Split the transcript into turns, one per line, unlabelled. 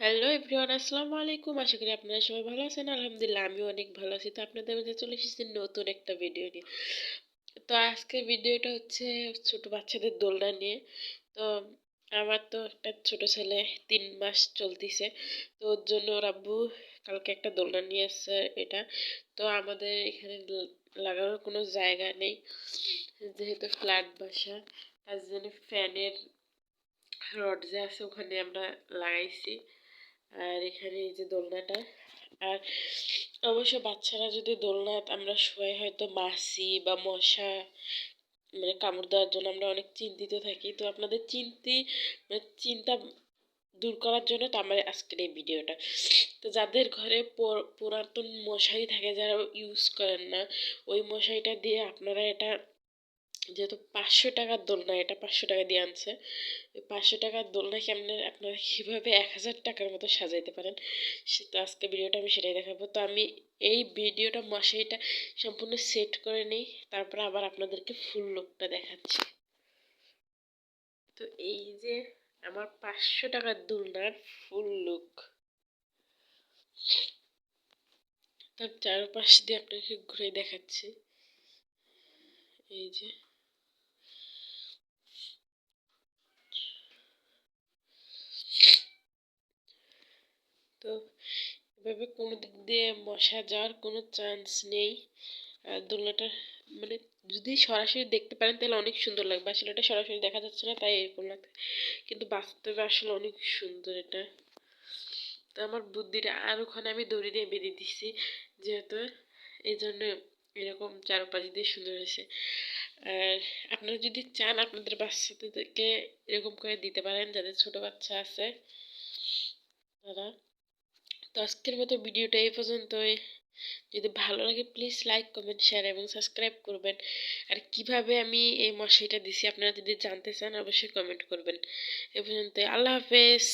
Hello everyone, আসসালামু আলাইকুম। আশা করি আপনারা সবাই ভালো আছেন। আলহামদুলিল্লাহ আমিও অনেক ভালো আছি। তো আপনাদের মাঝে চলে এসেছি নতুন একটা ভিডিও নিয়ে। তো আজকের ভিডিওটা হচ্ছে ছোট বাচ্চাদের দোলনা নিয়ে। তো আমার তো একটা ছোট ছেলে 3 মাস চলতিছে। তো ওর জন্য ওর আব্বু কালকে একটা দোলনা নিয়ে আসছে। এটা তো আমাদের এখানে লাগানোর কোনো জায়গা নেই, যেহেতু ফ্ল্যাট বাসা, তার জন্য ফ্যানের রড যে আছে ওখানে আমরা লাগাইছি। আর এখানে এই যে দোলনাটা। আর অবশ্য বাচ্চারা যদি দোলনায় আমরা শোয়াই, হয়তো মাছি বা মশা মানে কামড় দেওয়ার জন্য আমরা অনেক চিন্তিত থাকি। তো আপনাদের চিন্তা দূর করার জন্য তো আমার আজকের এই ভিডিওটা। তো যাদের ঘরে পুরাতন মশারি থাকে, যারা ইউজ করেন না, ওই মশারিটা দিয়ে আপনারা এটা, যেহেতু 500 টাকার দোলনা, এটা 500 টাকা দিয়ে আনছে, 500 টাকার দোলনা কেমনে আপনারা কিভাবে 1000 টাকার মতো সাজাইতে পারেন, তো আজকে ভিডিওটা আমি সেটাই দেখাবো। তো আমি এই ভিডিওটা মশারিটা সম্পূর্ণ সেট করে নিই, তারপর আবার আপনাদেরকে ফুল লুকটা দেখাচ্ছি। তো এই যে আমার 500 টাকার দোলনার ফুল লুক, তার চারপাশ দিয়ে আপনাকে ঘুরে দেখাচ্ছি। এই যে তো এভাবে কোনো দিক দিয়ে মশা যাওয়ার কোনো চান্স নেই। আর দোলনাটা মানে যদি সরাসরি দেখতে পারেন তাহলে অনেক সুন্দর লাগবে। আসলে এটা সরাসরি দেখা যাচ্ছে না, তাই এরকম লাগছে, কিন্তু বাস্তবে আসলে অনেক সুন্দর এটা। তো আমার বুদ্ধিটা আর ওখানে আমি দড়ি দিয়ে বেঁধে দিচ্ছি, যেহেতু এই জন্য এরকম চারপাশ দিয়ে সুন্দর হয়েছে। আর আপনারা যদি চান আপনাদের বাচ্চাদেরকে এরকম করে দিতে পারেন, যাদের ছোট বাচ্চা আছে তারা। তো আজকের মতো ভিডিওটা এই পর্যন্তই। যদি ভালো লাগে প্লিজ লাইক, কমেন্ট, শেয়ার এবং সাবস্ক্রাইব করবেন। আর কিভাবে আমি এই মশারিটা দিছি আপনারা যদি জানতে চান অবশ্যই কমেন্ট করবেন। এ পর্যন্ত, আল্লাহ হাফেজ।